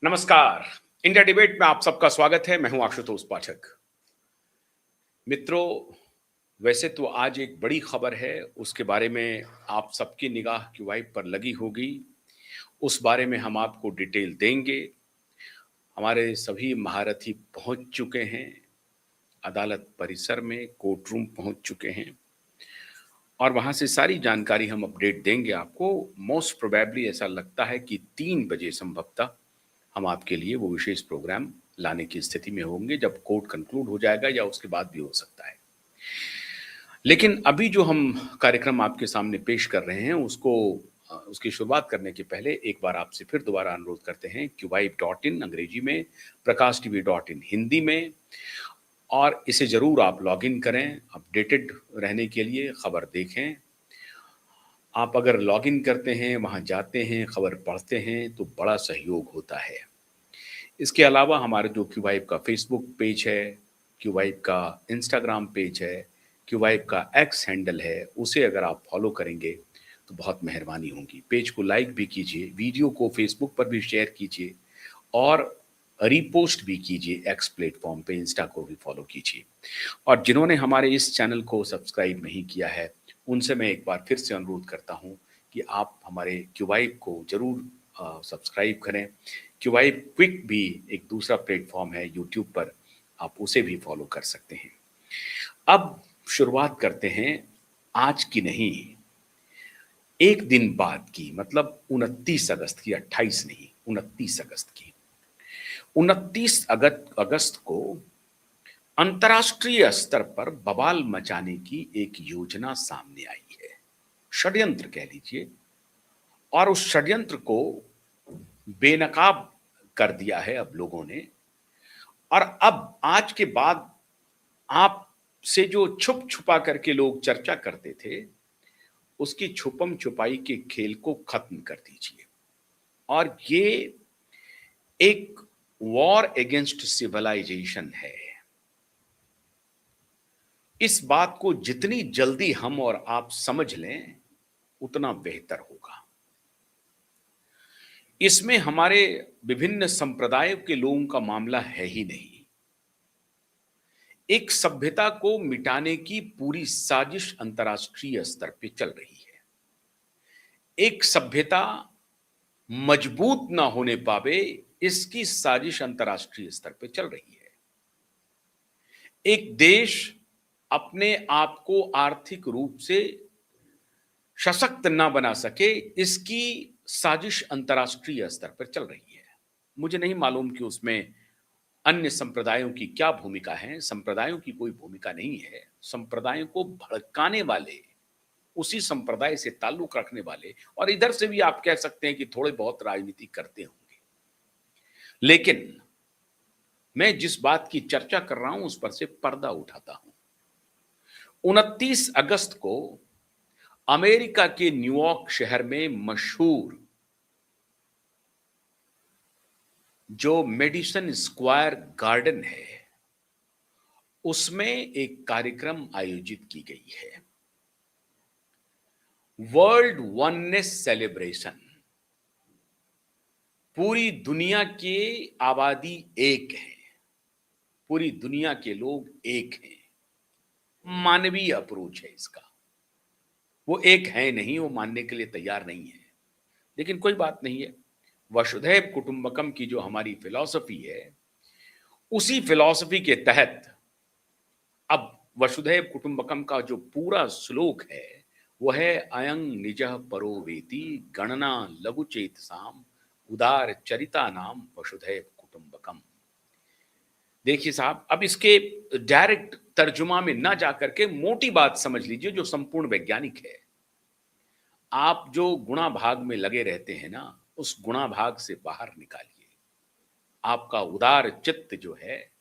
नमस्कार। India debate में आप सबका स्वागत है। मैं हूं आशुतोष पाठक। मित्रों, वैसे तो आज एक बड़ी खबर है, उसके बारे में आप सबकी निगाह क्यूवाइब पर लगी होगी। उस बारे में हम आपको डिटेल देंगे। हमारे सभी महारथी पहुंच चुके हैं, अदालत परिसर में कोर्ट रूम पहुंच चुके हैं और वहां से सारी जानकारी हम अपडेट देंगे आपको। मोस्ट प्रोबेबली ऐसा लगता है कि 3 बजे संभवतः हम आपके लिए वो विशेष प्रोग्राम लाने की स्थिति में होंगे, जब कोर्ट कंक्लूड हो जाएगा या उसके बाद भी हो सकता है। लेकिन अभी जो हम कार्यक्रम आपके सामने पेश कर रहे हैं उसकी शुरुआत करने के पहले एक बार आपसे फिर दोबारा अनुरोध करते हैं, QYB.in अंग्रेजी में, प्रकाश TV.in हिंदी में, और इसे जरूर आप लॉग इन करें अपडेटेड रहने के लिए, खबर देखें। आप अगर लॉग इन करते हैं, वहां जाते हैं, खबर पढ़ते हैं तो बड़ा सहयोग होता है। इसके अलावा हमारे जो क्यूवाइब का फेसबुक पेज है, क्यूवाइब का इंस्टाग्राम पेज है, क्यूवाइब का एक्स हैंडल है, उसे अगर आप फॉलो करेंगे तो बहुत मेहरबानी होगी। पेज को लाइक भी कीजिए, वीडियो को फेसबुक पर भी शेयर कीजिए और रीपोस्ट भी कीजिए एक्स प्लेटफॉर्म पे, इंस्टा को भी फॉलो कीजिए। और जिन्होंने हमारे इस चैनल को सब्सक्राइब नहीं किया है, उनसे मैं एक बार फिर से अनुरोध करता हूं कि आप हमारे क्यूवाइब को जरूर सब्सक्राइब करें। क्यूवाइब क्विक भी एक दूसरा प्लेटफॉर्म है यूट्यूब पर, आप उसे भी फॉलो कर सकते हैं। अब शुरुआत करते हैं आज की नहीं, एक दिन बाद की, मतलब 29 अगस्त की, 28 नहीं, 29 अगस्त की। 29 अगस्त को अंतर्राष्ट्रीय स्तर पर बवाल मचाने की एक योजना सामने आई है, षड्यंत्र कह लीजिए। और उस षड्यंत्र को बेनकाब कर दिया है अब लोगों ने। और अब आज के बाद आप से जो छुप छुपा करके लोग चर्चा करते थे, उसकी छुपम छुपाई के खेल को खत्म कर दीजिए। और ये एक वॉर अगेंस्ट सिविलाइजेशन है। इस बात को जितनी जल्दी हम और आप समझ लें, उतना बेहतर होगा। इसमें हमारे विभिन्न संप्रदायों के लोगों का मामला है ही नहीं। एक सभ्यता को मिटाने की पूरी साजिश अंतर्राष्ट्रीय स्तर पे चल रही है। एक सभ्यता मजबूत ना होने पावे, इसकी साजिश अंतर्राष्ट्रीय स्तर पे चल रही है। एक देश अपने आप को आर्थिक रूप से सशक्त ना बना सके, इसकी साजिश अंतर्राष्ट्रीय स्तर पर चल रही है। मुझे नहीं मालूम कि उसमें अन्य संप्रदायों की क्या भूमिका है। संप्रदायों की कोई भूमिका नहीं है। संप्रदायों को भड़काने वाले, उसी संप्रदाय से ताल्लुक रखने वाले, और इधर से भी आप कह सकते हैं कि थोड़े बहुत राजनीति करते होंगे। लेकिन मैं जिस बात की चर्चा कर रहा हूं, उस पर से पर्दा उठाता हूं। 29 अगस्त को अमेरिका के न्यूयॉर्क शहर में मशहूर जो मेडिसन स्क्वायर गार्डन है, उसमें एक कार्यक्रम आयोजित की गई है, वर्ल्ड वननेस सेलिब्रेशन। पूरी दुनिया की आबादी एक है, पूरी दुनिया के लोग एक हैं। मानवीय अप्रोच है इसका। वो एक है नहीं, वो मानने के लिए तैयार नहीं है। लेकिन कोई बात नहीं है। वसुधैव कुटुंबकम की जो हमारी फिलॉसफी है, उसी फिलॉसफी के तहत अब वसुधैव कुटुंबकम का जो पूरा श्लोक है, वो है अयं निजः परो वेति गणना लघु चेतसाम उदार चरिता नाम वसुधैव कुटुंबकम। देखिए साहब, अब इसके डायरेक्ट तर्जुमा में ना जाकर के मोटी बात समझ लीजिए जो संपूर्ण वैज्ञानिक है। आप जो गुणा भाग में लगे रहते हैं ना, उस गुणा भाग से बाहर निकालिए। आपका उदार चित्त जो है,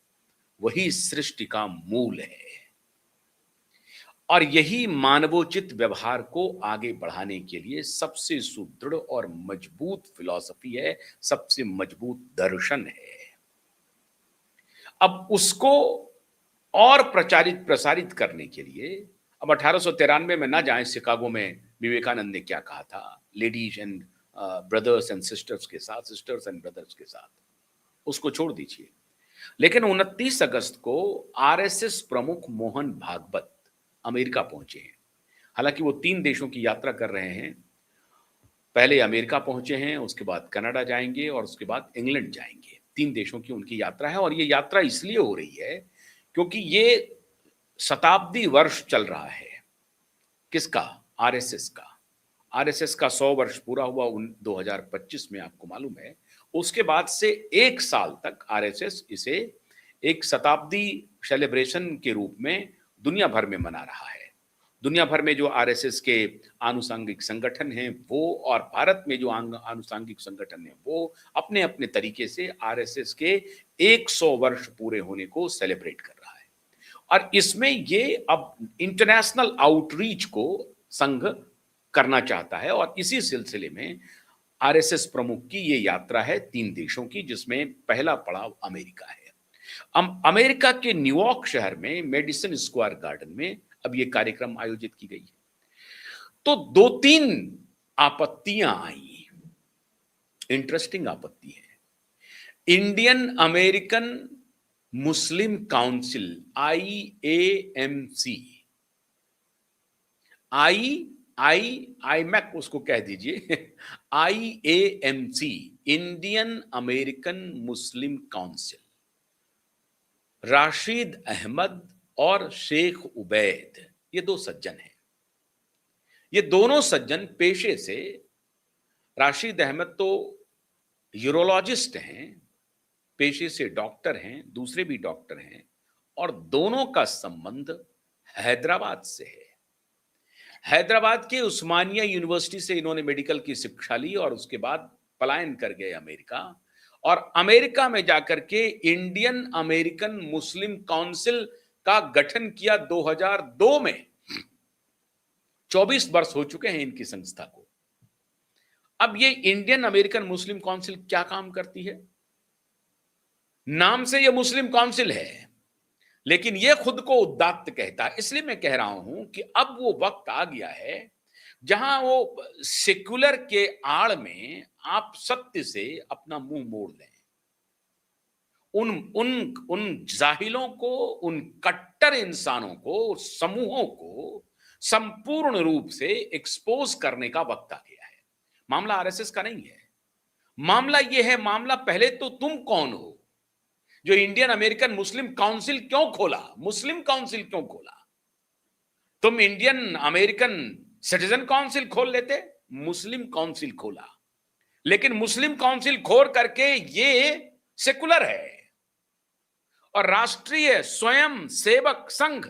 वही सृष्टि का मूल है। और यही मानवोचित व्यवहार को आगे बढ़ाने के लिए सबसे सुदृढ़ और मजबूत फिलॉसफी है, सबसे मजबूत दर्शन है। अब उसको और प्रचारित प्रसारित करने के लिए, अब 1893 में ना जाए शिकागो में विवेकानंद ने क्या कहा था, ladies and brothers and sisters के साथ, सिस्टर्स एंड ब्रदर्स के साथ, उसको छोड़ दीजिए। लेकिन 29 अगस्त को आरएसएस प्रमुख मोहन भागवत अमेरिका पहुंचे हैं। हालांकि वो 3 देशों की यात्रा कर रहे हैं। पहले अमेरिका पहुंचे हैं, उसके बाद कनाडा जाएंगे और उसके बाद इंग्लैंड जाएंगे। 3 देशों की उनकी यात्रा है और ये यात्रा इसलिए हो रही है क्योंकि ये शताब्दी वर्ष चल रहा है। किसका? आरएसएस का। आरएसएस का 100 वर्ष पूरा हुआ 2025 में, आपको मालूम है। उसके बाद से 1 साल तक आरएसएस इसे एक शताब्दी सेलिब्रेशन के रूप में दुनिया भर में मना रहा है। दुनिया भर में जो आरएसएस के आनुषंगिक संगठन हैं वो, और भारत में जो आनुषंगिक संगठन हैं वो अपने अपने तरीके से आरएसएस के 100 वर्ष पूरे होने को सेलिब्रेट कर रहा है। और इसमें ये अब इंटरनेशनल आउटरीच को संघ करना चाहता है और इसी सिलसिले में आरएसएस प्रमुख की ये यात्रा है 3 देशों की, जिसमें पहला पड़ाव अमेरिका है। अमेरिका के न्यूयॉर्क शहर में मेडिसन स्क्वायर गार्डन में अब ये कार्यक्रम आयोजित की गई है। तो 2-3 आपत्तियां आई, इंटरेस्टिंग आपत्ति है। इंडियन अमेरिकन मुस्लिम काउंसिल, IAMC, IMAC उसको कह दीजिए, IAMC, इंडियन अमेरिकन मुस्लिम काउंसिल, राशिद अहमद और शेख उबैद, ये 2 सज्जन हैं। ये दोनों सज्जन पेशे से, राशिद अहमद तो यूरोलॉजिस्ट हैं, पेशे से डॉक्टर हैं, दूसरे भी डॉक्टर हैं, और दोनों का संबंध हैदराबाद से है। हैदराबाद के उस्मानिया यूनिवर्सिटी से इन्होंने मेडिकल की शिक्षा ली और उसके बाद पलायन कर गए अमेरिका, और अमेरिका में जाकर के इंडियन अमेरिकन मुस्लिम काउंसिल का गठन किया 2002 में। 24 वर्ष हो चुके हैं इनकी संस्था को। अब ये इंडियन अमेरिकन मुस्लिम काउंसिल क्या काम करती है? नाम से ये मुस्लिम काउंसिल है, लेकिन ये खुद को उदात्त कहता है। इसलिए मैं कह रहा हूं कि अब वो वक्त आ गया है जहां वो सेक्युलर के आड़ में आप सत्य से अपना मुंह मोड़ लें। उन उन उन जाहिलों को, उन कट्टर इंसानों को, समूहों को संपूर्ण रूप से एक्सपोज करने का वक्त आ गया है। मामला आरएसएस का नहीं है, मामला यह है, मामला पहले तो तुम कौन हो जो इंडियन अमेरिकन मुस्लिम काउंसिल क्यों खोला? मुस्लिम काउंसिल क्यों खोला? तुम इंडियन अमेरिकन सिटीजन काउंसिल खोल लेते, मुस्लिम काउंसिल खोला। लेकिन मुस्लिम काउंसिल खोल करके ये सेकुलर है और राष्ट्रीय स्वयं सेवक संघ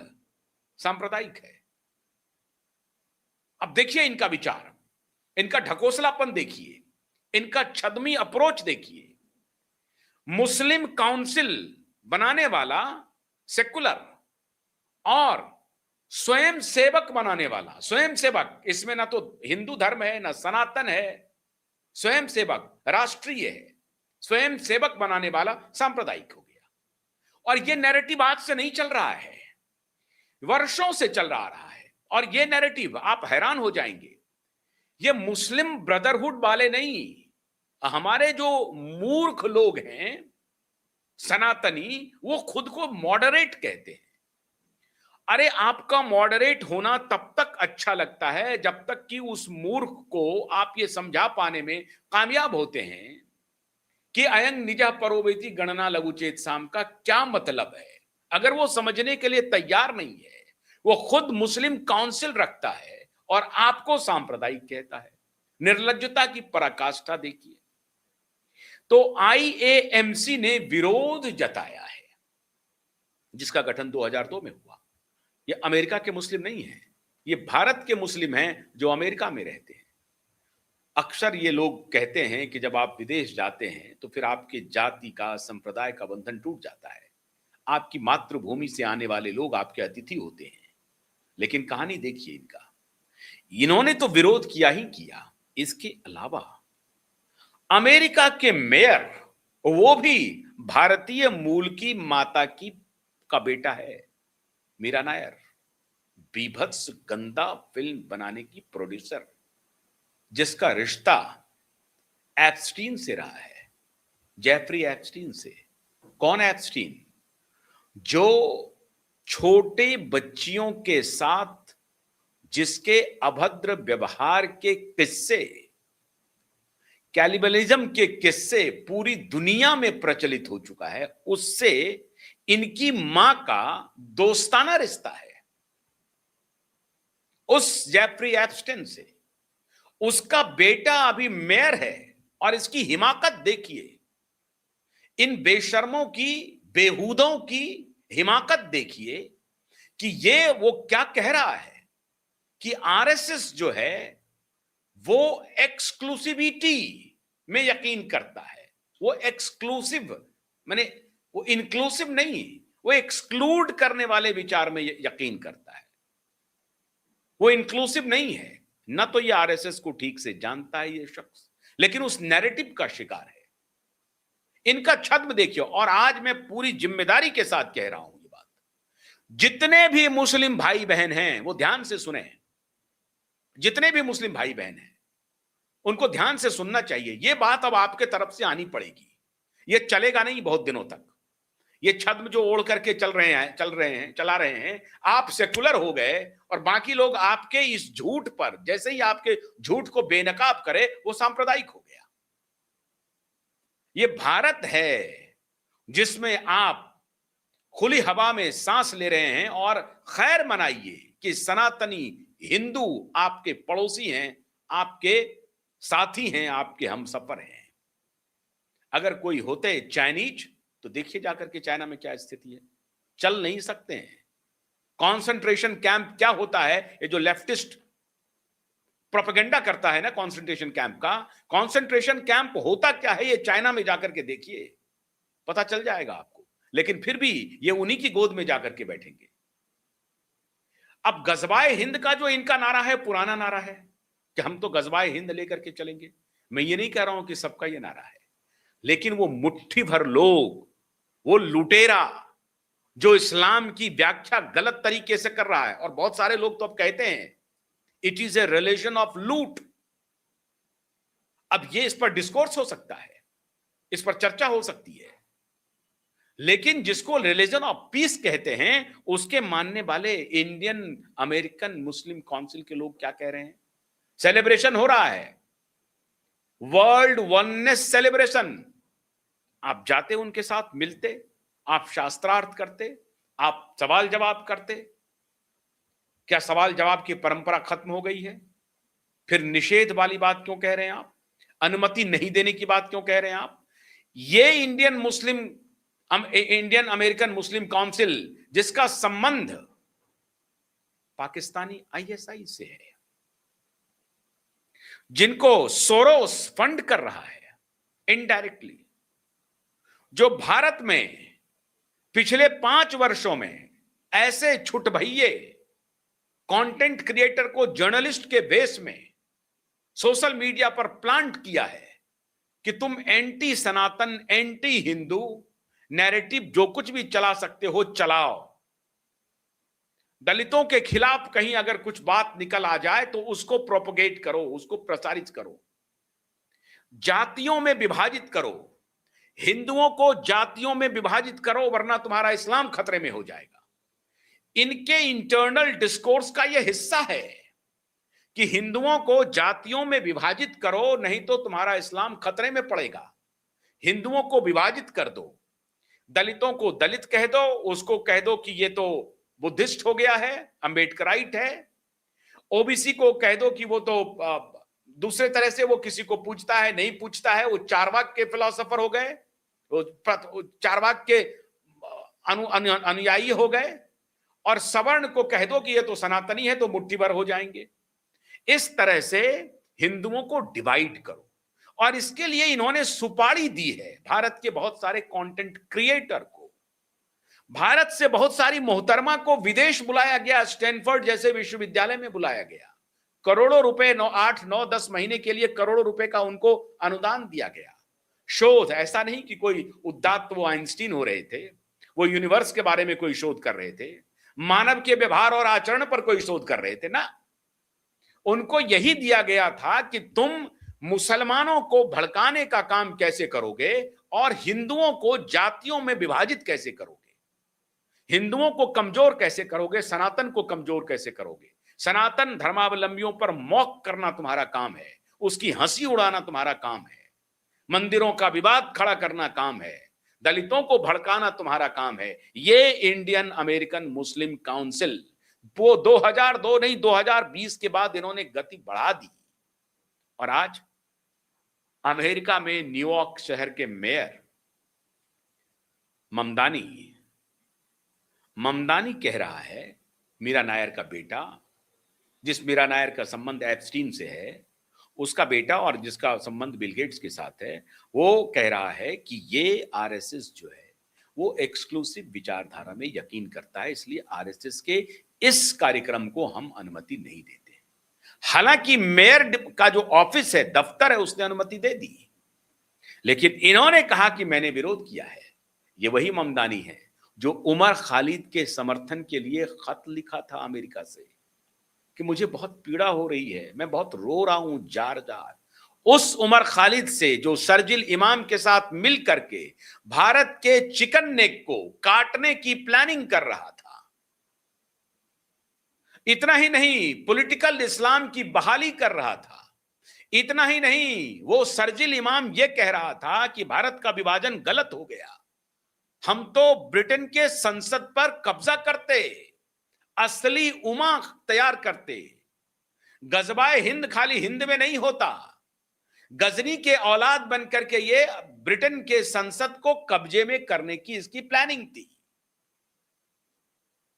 सांप्रदायिक है। अब देखिए इनका विचार, इनका ढकोसलापन देखिए, इनका छद्मी अप्रोच देखिए। मुस्लिम काउंसिल बनाने वाला सेकुलर और स्वयं सेवक बनाने वाला, स्वयं सेवक, इसमें ना तो हिंदू धर्म है ना सनातन है, स्वयं सेवक राष्ट्रीय है, स्वयं सेवक बनाने वाला सांप्रदायिक हो गया। और यह नैरेटिव आज से नहीं चल रहा है, वर्षों से चल रहा है। और यह नैरेटिव आप हैरान हो जाएंगे, ये मुस्लिम ब्रदरहुड वाले नहीं, हमारे जो मूर्ख लोग हैं सनातनी, वो खुद को मॉडरेट कहते हैं। अरे आपका मॉडरेट होना तब तक अच्छा लगता है जब तक कि उस मूर्ख को आप ये समझा पाने में कामयाब होते हैं कि अयं निजा परोवेति गणना लघुचेत साम का क्या मतलब है। अगर वो समझने के लिए तैयार नहीं है, वो खुद मुस्लिम काउंसिल रखता है और आपको सांप्रदायिक कहता है। निर्लज्जता की पराकाष्ठा देखिए। तो IAMC ने विरोध जताया है, जिसका गठन 2002 में हुआ। ये अमेरिका के मुस्लिम नहीं है, ये भारत के मुस्लिम हैं जो अमेरिका में रहते हैं। अक्सर ये लोग कहते हैं कि जब आप विदेश जाते हैं तो फिर आपके जाति का, संप्रदाय का बंधन टूट जाता है। आपकी मातृभूमि से आने वाले लोग आपके अतिथि होते हैं। लेकिन कहानी देखिए इनका, इन्होंने तो विरोध किया ही किया, इसके अलावा अमेरिका के मेयर, वो भी भारतीय मूल की माता की का बेटा है, मीरा नायर, बीभत्स गंदा फिल्म बनाने की प्रोड्यूसर, जिसका रिश्ता एप्स्टीन से रहा है, जेफरी एप्स्टीन से। कौन एप्स्टीन? जो छोटे बच्चियों के साथ जिसके अभद्र व्यवहार के किस्से, कैनिबलिज्म के किस्से पूरी दुनिया में प्रचलित हो चुका है, उससे इनकी मां का दोस्ताना रिश्ता है, उस जेफरी एप्स्टीन से। उसका बेटा अभी मेयर है, और इसकी हिमाकत देखिए, इन बेशर्मों की, बेहूदों की हिमाकत देखिए कि ये वो क्या कह रहा है कि आरएसएस जो है वो एक्सक्लूसिविटी में यकीन करता है। वो एक्सक्लूसिव माने वो इंक्लूसिव नहीं, वो एक्सक्लूड करने वाले विचार में यकीन करता है। वो इंक्लूसिव नहीं है। ना तो ये आरएसएस को ठीक से जानता है ये शख्स, लेकिन उस नैरेटिव का शिकार है। इनका छद्म देखिए। और आज मैं पूरी जिम्मेदारी के साथ कह रहा हूं ये बात, जितने भी मुस्लिम भाई बहन हैं वो ध्यान से सुने। जितने भी मुस्लिम भाई बहन हैं उनको ध्यान से सुनना चाहिए। ये बात अब आपके तरफ से आनी पड़ेगी। ये चलेगा नहीं बहुत दिनों तक। ये छद्म जो ओढ़ करके चला रहे हैं, आप सेकुलर हो गए और बाकी लोग आपके इस झूठ पर, जैसे ही आपके झूठ को बेनकाब करे, वो सांप्रदायिक हो गया। ये भारत है जिसमें आप खुली हवा में सांस ले रहे हैं, और खैर मनाइए कि सनातनी हिंदू आपके पड़ोसी हैं, आपके साथी हैं, आपके हमसफर हैं। अगर कोई होते चाइनीज तो देखिए जाकर के चाइना में क्या स्थिति है। चल नहीं सकते हैं। कॉन्सेंट्रेशन कैंप क्या होता है, ये जो लेफ्टिस्ट प्रोपेगेंडा करता है ना कॉन्सेंट्रेशन कैंप का, कॉन्सेंट्रेशन कैंप होता क्या है ये चाइना में जाकर के देखिए, पता चल जाएगा आपको। लेकिन फिर भी ये उन्हीं की गोद में जाकर के बैठेंगे। अब गजवाए हिंद का जो इनका नारा है, पुराना नारा है कि हम तो गजवाए हिंद लेकर के चलेंगे। मैं ये नहीं कह रहा हूं कि सबका ये नारा है, लेकिन वो मुट्ठी भर लोग, वो लुटेरा जो इस्लाम की व्याख्या गलत तरीके से कर रहा है, और बहुत सारे लोग तो अब कहते हैं it is a religion of लूट। अब ये इस पर डिस्कोर्स हो सकता है, इस पर चर्चा हो सकती है, लेकिन जिसको रिलीजन ऑफ पीस कहते हैं, उसके मानने वाले इंडियन अमेरिकन मुस्लिम काउंसिल के लोग क्या कह रहे हैं? सेलिब्रेशन हो रहा है, वर्ल्ड वननेस सेलिब्रेशन। आप जाते, उनके साथ मिलते, आप शास्त्रार्थ करते, आप सवाल जवाब करते। क्या सवाल जवाब की परंपरा खत्म हो गई है? फिर निषेध वाली बात क्यों कह रहे हैं आप? अनुमति नहीं देने की बात क्यों कह रहे हैं आप? ये इंडियन अमेरिकन मुस्लिम काउंसिल, जिसका संबंध पाकिस्तानी आईएसआई से है, जिनको सोरोस फंड कर रहा है इनडायरेक्टली, जो भारत में पिछले 5 वर्षों में ऐसे छुटभइये कंटेंट क्रिएटर को जर्नलिस्ट के बेस में सोशल मीडिया पर प्लांट किया है कि तुम एंटी सनातन, एंटी हिंदू नैरेटिव जो कुछ भी चला सकते हो चलाओ। दलितों के खिलाफ कहीं अगर कुछ बात निकल आ जाए तो उसको प्रोपोगेट करो, उसको प्रसारित करो, जातियों में विभाजित करो, हिंदुओं को जातियों में विभाजित करो, वरना तुम्हारा इस्लाम खतरे में हो जाएगा। इनके इंटरनल डिस्कोर्स का यह हिस्सा है कि हिंदुओं को जातियों में विभाजित करो, नहीं तो तुम्हारा इस्लाम खतरे में पड़ेगा। हिंदुओं को विभाजित कर दो, दलितों को दलित कह दो, उसको कह दो कि ये तो बुद्धिस्ट हो गया है, अंबेडकराइट है। ओबीसी को कह दो कि वो तो दूसरे तरह से वो किसी को पूछता है, नहीं पूछता है, वो चारवाक के फिलोसोफर हो गए, वो चारवाक के अनुयायी हो गए। और सवर्ण को कह दो कि ये तो सनातनी है, तो मुट्ठी भर हो जाएंगे। इस तरह से हिंदुओं को डिवाइड करो, और इसके लिए इन्होंने सुपारी दी है भारत के बहुत सारे कंटेंट क्रिएटर को। भारत से बहुत सारी मोहतरमा को विदेश बुलाया गया, स्टैनफोर्ड जैसे विश्वविद्यालय में बुलाया गया, करोड़ों रुपए 8, 9, 10 महीने के लिए करोड़ों रुपए का उनको अनुदान दिया गया। शोध, ऐसा नहीं कि कोई उदात्त वो आइंस्टीन हो रहे थे, वो यूनिवर्स के बारे में कोई शोध कर रहे थे, मानव के व्यवहार और आचरण पर कोई शोध कर रहे थे ना। उनको यही दिया गया था कि तुम मुसलमानों को भड़काने का काम कैसे करोगे और हिंदुओं को जातियों में विभाजित कैसे करोगे, हिंदुओं को कमजोर कैसे करोगे, सनातन को कमजोर कैसे करोगे। सनातन धर्मावलंबियों पर मौक करना तुम्हारा काम है, उसकी हंसी उड़ाना तुम्हारा काम है, मंदिरों का विवाद खड़ा करना काम है, दलितों को भड़काना तुम्हारा काम है। ये इंडियन अमेरिकन मुस्लिम काउंसिल वो 2002 नहीं 2020 के बाद इन्होंने गति बढ़ा दी। और आज अमेरिका में न्यूयॉर्क शहर के मेयर ममदानी कह रहा है, मीरा नायर का बेटा, जिस मीरा नायर का संबंध एप्स्टीन से है, उसका बेटा और जिसका संबंध बिल गेट्स के साथ है, वो कह रहा है कि ये आरएसएस जो है वो एक्सक्लूसिव विचारधारा में यकीन करता है, इसलिए आरएसएस के इस कार्यक्रम को हम अनुमति नहीं देते। हालांकि मेयर का जो ऑफिस है, दफ्तर है, उसने अनुमति दे दी, लेकिन इन्होंने कहा कि मैंने विरोध किया है। ये वही ममदानी है जो उमर खालिद के समर्थन के लिए खत लिखा था अमेरिका से कि मुझे बहुत पीड़ा हो रही है, मैं बहुत रो रहा हूं जार जार। उस उमर खालिद से जो शर्जिल इमाम के साथ मिल करके भारत के चिकन नेक को काटने की प्लानिंग कर रहा था। इतना ही नहीं, पॉलिटिकल इस्लाम की बहाली कर रहा था। इतना ही नहीं, वो शर्जिल इमाम ये कह रहा था कि भारत का विभाजन गलत हो गया, हम तो ब्रिटेन के संसद पर कब्जा करते, असली उमा तैयार करते। गजबाए हिंद खाली हिंद में नहीं होता, गजनी के औलाद बनकर के ये ब्रिटेन के संसद को कब्जे में करने की इसकी प्लानिंग थी।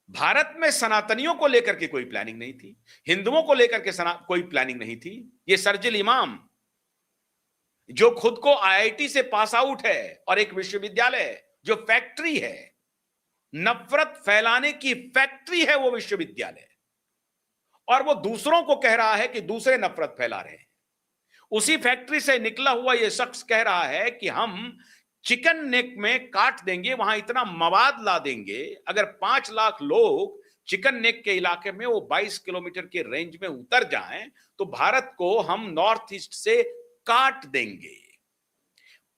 भारत में सनातनियों को लेकर के कोई प्लानिंग नहीं थी, हिंदुओं को लेकर के कोई प्लानिंग नहीं थी। ये शर्जिल इमाम जो खुद को आईआईटी से पास आउट है और एक विश्वविद्यालय जो फैक्ट्री है, नफरत फैलाने की फैक्ट्री है वो विश्वविद्यालय, और वो दूसरों को कह रहा है कि दूसरे नफरत फैला रहे हैं। उसी फैक्ट्री से निकला हुआ ये शख्स कह रहा है कि हम चिकन नेक में काट देंगे, वहां इतना मवाद ला देंगे, अगर 5 लाख लोग चिकन नेक के इलाके में वो 22 किलोमीटर के रेंज में उतर जाएं तो भारत को हम नॉर्थ ईस्ट से काट देंगे।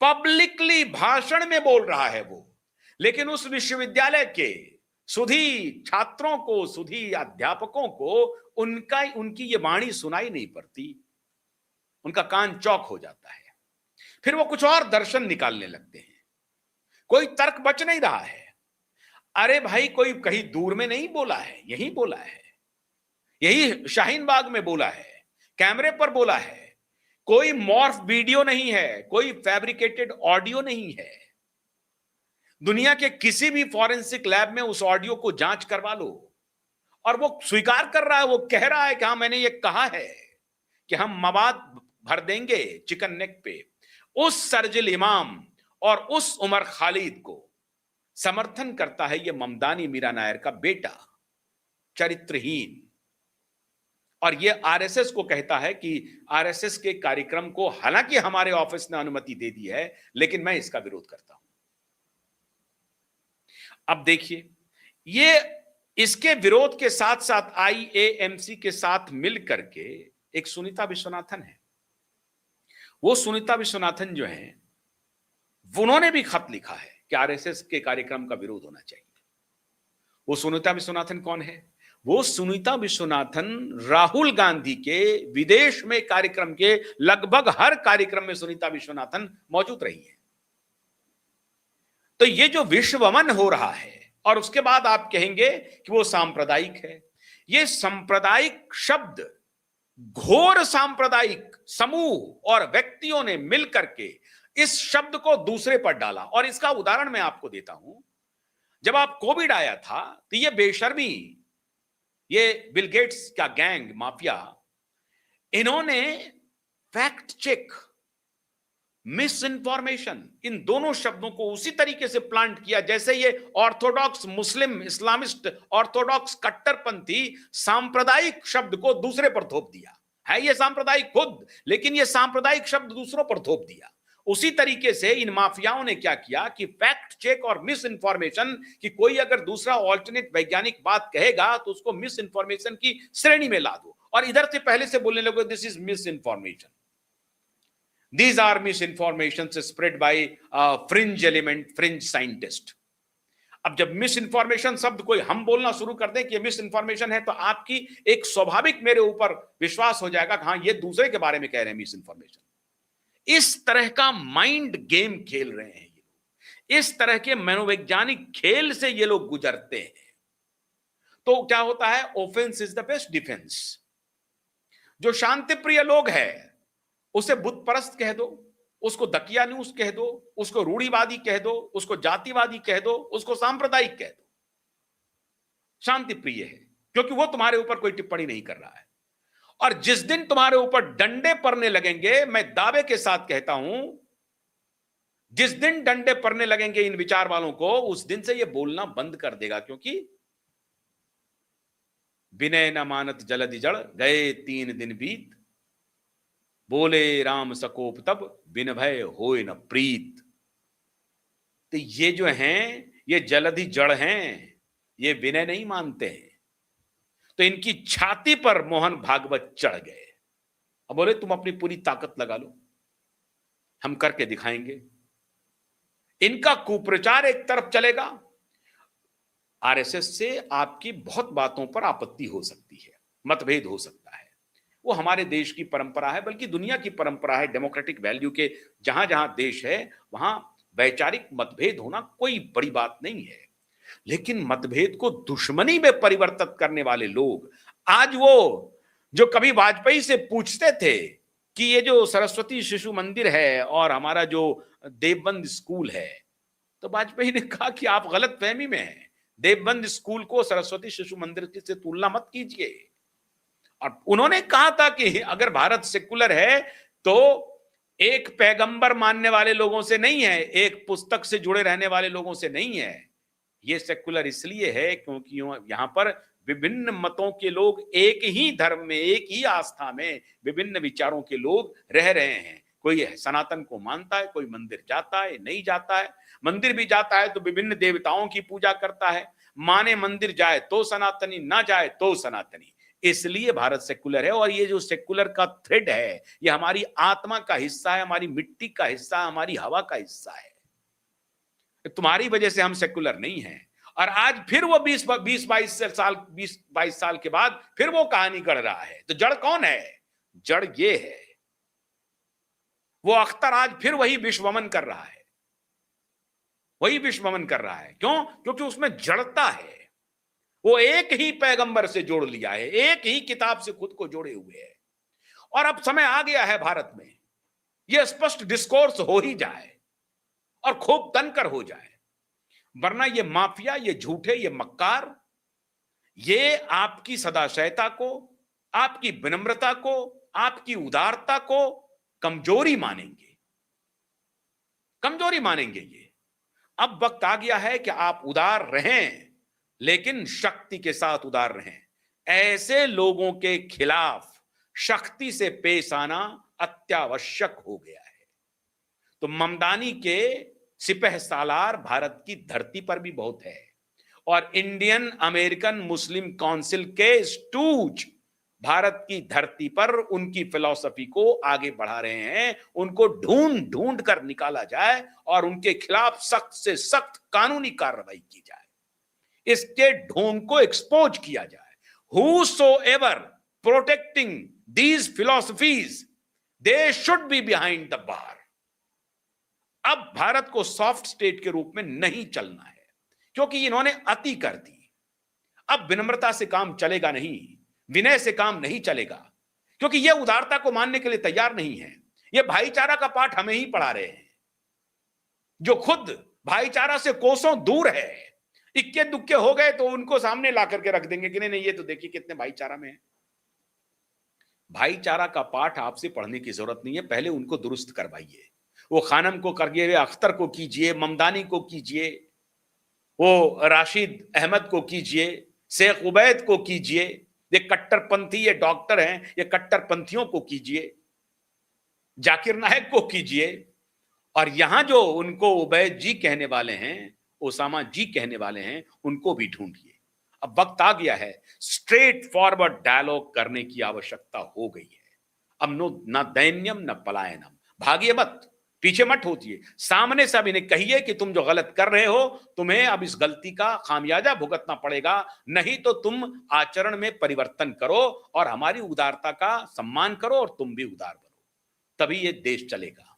पब्लिकली भाषण में बोल रहा है वो, लेकिन उस विश्वविद्यालय के सुधी छात्रों को, सुधी अध्यापकों को उनकी ये वाणी सुनाई नहीं पड़ती, उनका कान चौक हो जाता है। फिर वो कुछ और दर्शन निकालने लगते हैं, कोई तर्क बच नहीं रहा है। अरे भाई, कोई कहीं दूर में नहीं बोला है, यही बोला है, यही शाहीन बाग में बोला है, कैमरे पर बोला है। कोई मॉर्फ वीडियो नहीं है, कोई फैब्रिकेटेड ऑडियो नहीं है। दुनिया के किसी भी फॉरेंसिक लैब में उस ऑडियो को जांच करवा लो, और वो स्वीकार कर रहा है, वो कह रहा है कि हाँ मैंने ये कहा है कि हम मवाद भर देंगे चिकन नेक पे। उस शर्जिल इमाम और उस उमर खालिद को समर्थन करता है ये ममदानी मीरा नायर का बेटा, चरित्रहीन। और ये आरएसएस को कहता है कि आरएसएस के कार्यक्रम को हालांकि हमारे ऑफिस ने अनुमति दे दी है, लेकिन मैं इसका विरोध करता हूं। अब देखिए, ये इसके विरोध के साथ साथ आईएएमसी के साथ मिलकर के एक सुनीता विश्वनाथन है। वो सुनीता विश्वनाथन जो है, उन्होंने भी खत लिखा है कि आरएसएस के कार्यक्रम का विरोध होना चाहिए। वो सुनीता विश्वनाथन कौन है? वो सुनीता विश्वनाथन राहुल गांधी के विदेश में कार्यक्रम के लगभग हर कार्यक्रम में सुनीता विश्वनाथन मौजूद रही है। तो ये जो विश्वमन हो रहा है, और उसके बाद आप कहेंगे कि वो सांप्रदायिक है। ये सांप्रदायिक शब्द घोर सांप्रदायिक समूह और व्यक्तियों ने मिलकर के इस शब्द को दूसरे पर डाला। और इसका उदाहरण मैं आपको देता हूं। जब आप कोविड आया था तो ये बेशर्मी, ये बिल गेट्स का गैंग माफिया, इन्होंने फैक्ट चेक, मिस इंफॉर्मेशन, इन दोनों शब्दों को उसी तरीके से प्लांट किया जैसे ये ऑर्थोडॉक्स मुस्लिम इस्लामिस्ट, ऑर्थोडॉक्स कट्टरपंथी सांप्रदायिक शब्द को दूसरे पर थोप दिया है। ये सांप्रदायिक खुद, लेकिन ये सांप्रदायिक शब्द दूसरों पर थोप दिया। उसी तरीके से इन माफियाओं ने क्या किया कि फैक्ट चेक और मिस इंफॉर्मेशन, कि कोई अगर दूसरा ऑल्टरनेट वैज्ञानिक बात कहेगा तो उसको मिस इंफॉर्मेशन की श्रेणी में ला दो, और इधर से पहले से बोलने लगे this is miss information. These are misinformations spread by fringe element, fringe scientist. अब जब मिस इन्फॉर्मेशन शब्द कोई हम बोलना शुरू कर दें कि मिस इन्फॉर्मेशन है, तो आपकी एक स्वाभाविक मेरे ऊपर विश्वास हो जाएगा कि हाँ, ये दूसरे के बारे में कह रहे हैं मिस इन्फॉर्मेशन। इस तरह का माइंड गेम खेल रहे हैं ये लोग, इस तरह के मनोवैज्ञानिक खेल से ये लोग गुजरते हैं। तो क्या होता है, offence is the best defence. जो शांति प्रिय लोग हैं उसे बुत परस्त कह दो, उसको दकियानूस कह दो, उसको रूढ़िवादी कह दो, उसको जातिवादी कह दो, उसको सांप्रदायिक कह दो। शांति प्रिय है क्योंकि वो तुम्हारे ऊपर कोई टिप्पणी नहीं कर रहा है। और जिस दिन तुम्हारे ऊपर डंडे पड़ने लगेंगे, मैं दावे के साथ कहता हूं, जिस दिन डंडे पड़ने लगेंगे इन विचार वालों को, उस दिन से ये बोलना बंद कर देगा। क्योंकि विनय न मानत जलधि जड़, गए 3 दिन बीत, बोले राम सकोप तब, बिन भय होए न प्रीत। तो ये जो हैं, ये जलधि जड़ हैं, ये विनय नहीं मानते हैं। तो इनकी छाती पर मोहन भागवत चढ़ गए। अब बोले तुम अपनी पूरी ताकत लगा लो, हम करके दिखाएंगे। इनका कुप्रचार एक तरफ चलेगा, आरएसएस से आपकी बहुत बातों पर आपत्ति हो सकती है, मतभेद हो सकता है, वो हमारे देश की परंपरा है, बल्कि दुनिया की परंपरा है। डेमोक्रेटिक वैल्यू के जहां जहां देश है वहां वैचारिक मतभेद होना कोई बड़ी बात नहीं है। लेकिन मतभेद को दुश्मनी में परिवर्तित करने वाले लोग, आज वो जो कभी वाजपेयी से पूछते थे कि ये जो सरस्वती शिशु मंदिर है और हमारा जो देवबंद स्कूल है, तो वाजपेयी ने कहा कि आप गलत फहमी में हैं, देवबंद स्कूल को सरस्वती शिशु मंदिर से तुलना मत कीजिए। और उन्होंने कहा था कि अगर भारत सेकुलर है तो एक पैगंबर मानने वाले लोगों से नहीं है, एक पुस्तक से जुड़े रहने वाले लोगों से नहीं है। ये सेकुलर इसलिए है क्योंकि यहां पर विभिन्न मतों के लोग एक ही धर्म में, एक ही आस्था में विभिन्न विचारों के लोग रह रहे हैं। कोई सनातन को मानता है, कोई मंदिर जाता है, नहीं जाता है। मंदिर भी जाता है तो विभिन्न देवताओं की पूजा करता है, माने मंदिर जाए तो सनातनी, ना जाए तो सनातनी। इसलिए भारत सेकुलर है। और ये जो सेकुलर का थ्रेड है, ये हमारी आत्मा का हिस्सा है, हमारी मिट्टी का हिस्सा है, हमारी हवा का हिस्सा है। तुम्हारी वजह से हम सेकुलर नहीं हैं। और आज फिर वो 20-22 साल के बाद फिर वो कहानी गढ़ रहा है। तो जड़ कौन है? जड़ ये है, वो अख्तर आज फिर वही विश्वमन कर रहा है, वही विश्वमन कर रहा है। क्यों? क्योंकि उसमें जड़ता है। वो एक ही पैगंबर से जोड़ लिया है, एक ही किताब से खुद को जोड़े हुए है। और अब समय आ गया है भारत में ये स्पष्ट डिस्कोर्स हो ही जाए और खूब तनकर हो जाए, वरना ये माफिया, ये झूठे, ये मक्कार, ये आपकी सदाशयता को, आपकी विनम्रता को, आपकी उदारता को कमजोरी मानेंगे, कमजोरी मानेंगे। ये अब वक्त आ गया है कि आप उदार रहें, लेकिन शक्ति के साथ उदार रहें। ऐसे लोगों के खिलाफ शक्ति से पेश आना अत्यावश्यक हो गया है। तो ममदानी के सिपह सालार भारत की धरती पर भी बहुत है, और इंडियन अमेरिकन मुस्लिम काउंसिल के स्टूज भारत की धरती पर उनकी फिलॉसफी को आगे बढ़ा रहे हैं। उनको ढूंढ ढूंढ कर निकाला जाए और उनके खिलाफ सख्त से सख्त कानूनी कार्रवाई की जाए, इसके ढोंग को एक्सपोज किया जाए। Whosoever protecting these philosophies, they should be behind the bar. अब भारत को सॉफ्ट स्टेट के रूप में नहीं चलना है, क्योंकि इन्होंने अति कर दी। अब विनम्रता से काम चलेगा नहीं, विनय से काम नहीं चलेगा, क्योंकि ये उदारता को मानने के लिए तैयार नहीं है। ये भाईचारा का पाठ हमें ही पढ़ा रहे हैं, जो खुद भाईचारा से कोसों दूर है। इक्के दुक्के हो गए तो उनको सामने ला करके रख देंगे कि नहीं, ये तो देखिए कितने भाईचारा में है। भाईचारा का पाठ आपसे पढ़ने की जरूरत नहीं है, पहले उनको दुरुस्त करवाइए। वो खानम को करिए, अख्तर को कीजिए, ममदानी को कीजिए, वो राशिद अहमद को कीजिए, शेख उबैद को कीजिए, ये कट्टरपंथी, ये डॉक्टर हैं, ये कट्टरपंथियों को कीजिए, जाकिर नायक को कीजिए, और यहां जो उनको उबैद जी कहने वाले हैं, ओसामा जी कहने वाले हैं, उनको भी ढूंढिए। अब वक्त आ गया है, स्ट्रेट फॉरवर्ड डायलॉग करने की आवश्यकता हो गई है। अब नो न दैन्यम न पलायनम। भागिए मत, पीछे मत होतिए, सामने से अब इन्हें कहिए कि तुम जो गलत कर रहे हो, तुम्हें अब इस गलती का खामियाजा भुगतना पड़ेगा, नहीं तो तुम आचरण में परिवर्तन करो और हमारी उदारता का सम्मान करो और तुम भी उदार बनो, तभी ये देश चलेगा।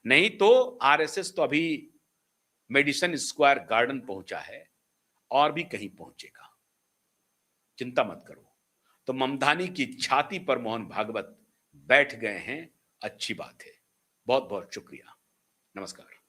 नहीं तो आरएसएस तो अभी मेडिसन स्क्वायर गार्डन पहुंचा है और भी कहीं पहुंचेगा, चिंता मत करो। तो ममधानी की छाती पर मोहन भागवत बैठ गए हैं, अच्छी बात है। बहुत बहुत शुक्रिया, नमस्कार।